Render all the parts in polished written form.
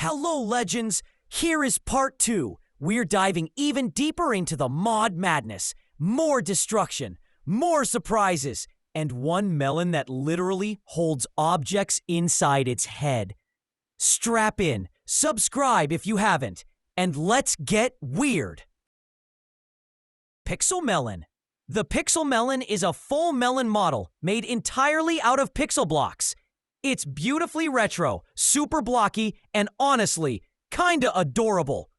Hello, legends! Here is part 2. We're diving even deeper into the mod madness. More destruction, more surprises, and one melon that literally holds objects inside its head. Strap in, subscribe if you haven't, and let's get weird. Pixel Melon. The Pixel Melon is a full melon model made entirely out of pixel blocks. It's beautifully retro, super blocky, and honestly, kinda adorable.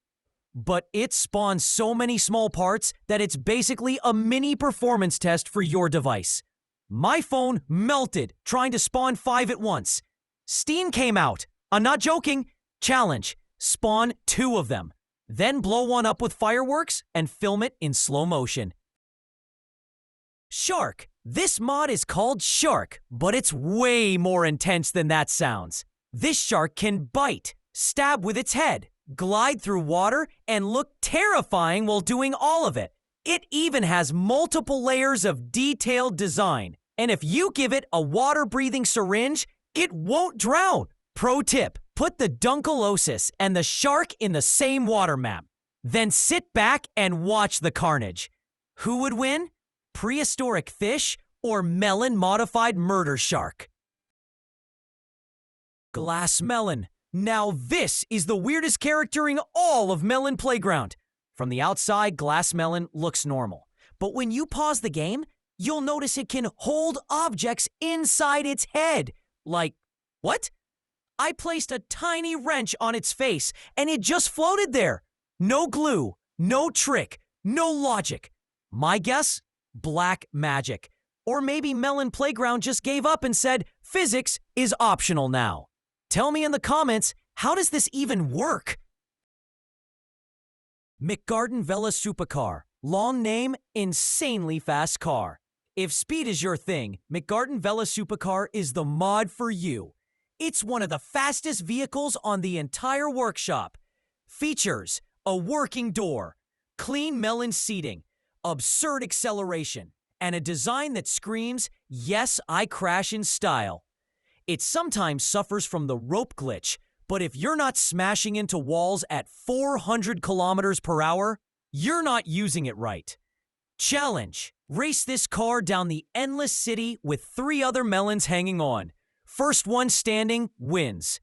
But it spawns so many small parts that it's basically a mini performance test for your device. My phone melted trying to spawn 5 at once. Steam came out. I'm not joking. Challenge. Spawn 2 of them. Then blow one up with fireworks and film it in slow motion. Shark. This mod is called Shark, but it's way more intense than that sounds. This shark can bite, stab with its head, glide through water, and look terrifying while doing all of it. It even has multiple layers of detailed design, and if you give it a water-breathing syringe, it won't drown. Pro tip, put the Dunkelosis and the shark in the same water map. Then sit back and watch the carnage. Who would win? Prehistoric fish or melon-modified murder shark? Glass Melon. Now this is the weirdest character in all of Melon Playground. From the outside, Glass Melon looks normal. But when you pause the game, you'll notice it can hold objects inside its head. Like, what? I placed a tiny wrench on its face and it just floated there. No glue, no trick, no logic. My guess? Black magic. Or maybe Melon Playground just gave up and said, physics is optional now. Tell me in the comments, how does this even work? McGuarden Vela Supercar. Long name, insanely fast car. If speed is your thing, McGuarden Vela Supercar is the mod for you. It's one of the fastest vehicles on the entire workshop. Features: a working door, clean melon seating, absurd acceleration, and a design that screams, yes, I crash in style. It sometimes suffers from the rope glitch, but if you're not smashing into walls at 400 kilometers per hour, you're not using it right. Challenge. Race this car down the endless city with 3 other melons hanging on. First one standing wins.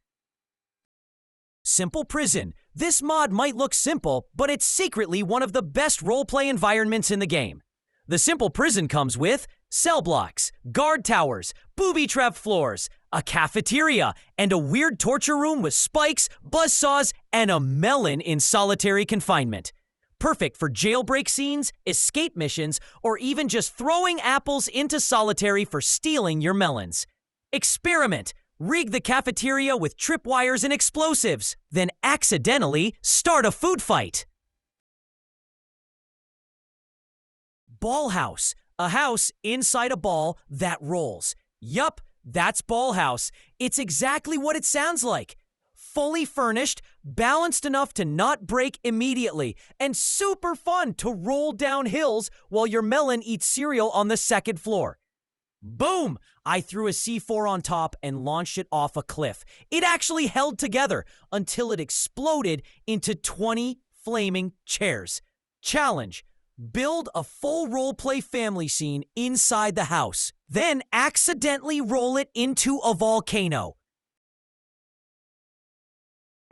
Simple Prison. This mod might look simple, but it's secretly one of the best roleplay environments in the game. The Simple Prison comes with cell blocks, guard towers, booby-trapped floors, a cafeteria, and a weird torture room with spikes, buzzsaws, and a melon in solitary confinement. Perfect for jailbreak scenes, escape missions, or even just throwing apples into solitary for stealing your melons. Experiment. Rig the cafeteria with tripwires and explosives, then accidentally start a food fight. Ball House. A house inside a ball that rolls. Yup, that's Ball House. It's exactly what it sounds like. Fully furnished, balanced enough to not break immediately, and super fun to roll down hills while your melon eats cereal on the 2nd floor. Boom! I threw a C4 on top and launched it off a cliff. It actually held together until it exploded into 20 flaming chairs. Challenge. Build a full roleplay family scene inside the house. Then accidentally roll it into a volcano.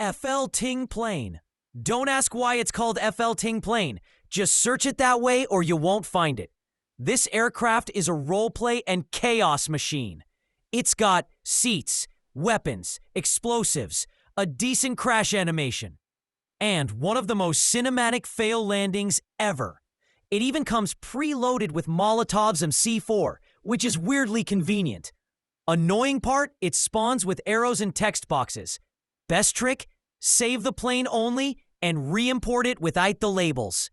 FL Ting Plane. Don't ask why it's called FL Ting Plane. Just search it that way or you won't find it. This aircraft is a roleplay and chaos machine. It's got seats, weapons, explosives, a decent crash animation, and one of the most cinematic fail landings ever. It even comes preloaded with Molotovs and C4, which is weirdly convenient. Annoying part, it spawns with arrows and text boxes. Best trick, save the plane only and re-import it without the labels.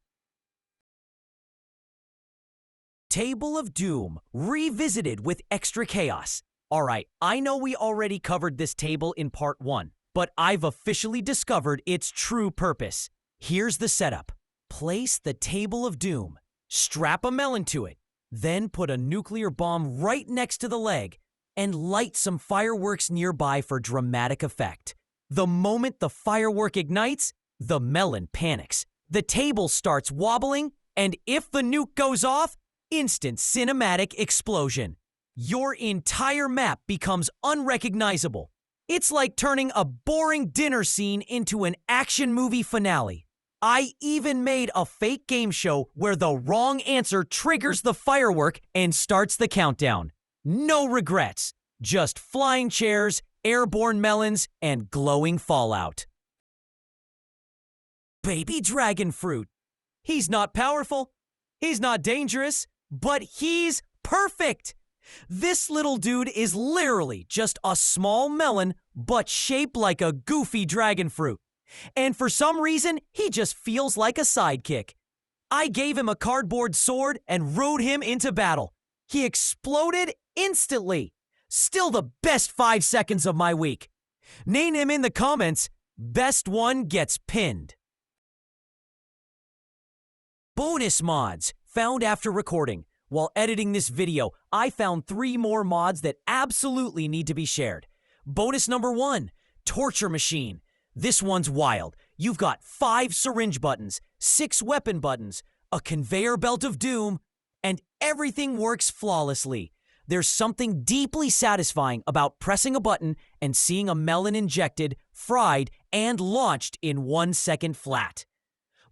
Table of Doom, revisited with extra chaos. Alright, I know we already covered this table in part 1, but I've officially discovered its true purpose. Here's the setup. Place the Table of Doom, strap a melon to it, then put a nuclear bomb right next to the leg, and light some fireworks nearby for dramatic effect. The moment the firework ignites, the melon panics. The table starts wobbling, and if the nuke goes off, instant cinematic explosion. Your entire map becomes unrecognizable. It's like turning a boring dinner scene into an action movie finale. I even made a fake game show where the wrong answer triggers the firework and starts the countdown. No regrets, just flying chairs, airborne melons, and glowing fallout. Baby dragon fruit. He's not powerful, he's not dangerous, but he's perfect. This little dude is literally just a small melon, but shaped like a goofy dragon fruit. And for some reason, he just feels like a sidekick. I gave him a cardboard sword and rode him into battle. He exploded instantly. Still the best 5 seconds of my week. Name him in the comments. Best one gets pinned. Bonus mods found after recording. While editing this video, I found 3 more mods that absolutely need to be shared. Bonus number 1, torture machine. This one's wild. You've got 5 syringe buttons, 6 weapon buttons, a conveyor belt of doom, and everything works flawlessly. There's something deeply satisfying about pressing a button and seeing a melon injected, fried, and launched in 1 second flat.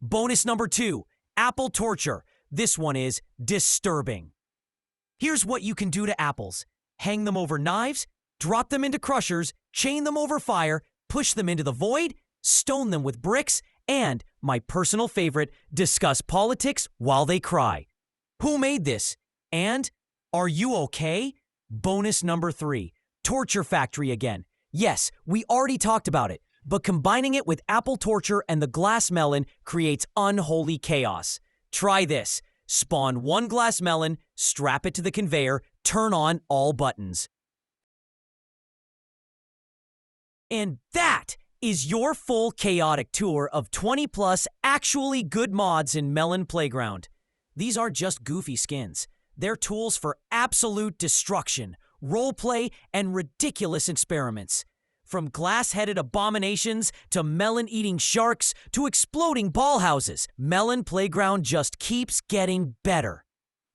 Bonus number 2, apple torture. This one is disturbing. Here's what you can do to apples. Hang them over knives, drop them into crushers, chain them over fire, push them into the void, stone them with bricks, and, my personal favorite, discuss politics while they cry. Who made this? And, are you okay? Bonus number 3, torture factory again. Yes, we already talked about it, but combining it with apple torture and the glass melon creates unholy chaos. Try this. Spawn 1 glass melon, strap it to the conveyor, turn on all buttons. And that is your full chaotic tour of 20 plus actually good mods in Melon Playground. These aren't just goofy skins. They're tools for absolute destruction, roleplay, and ridiculous experiments. From glass-headed abominations to melon-eating sharks to exploding ball houses, Melon Playground just keeps getting better.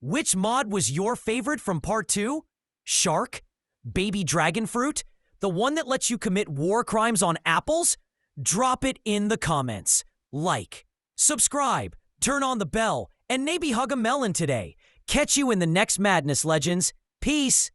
Which mod was your favorite from part 2? Shark? Baby dragon fruit? The one that lets you commit war crimes on apples? Drop it in the comments. Like, subscribe, turn on the bell, and maybe hug a melon today. Catch you in the next madness, legends. Peace.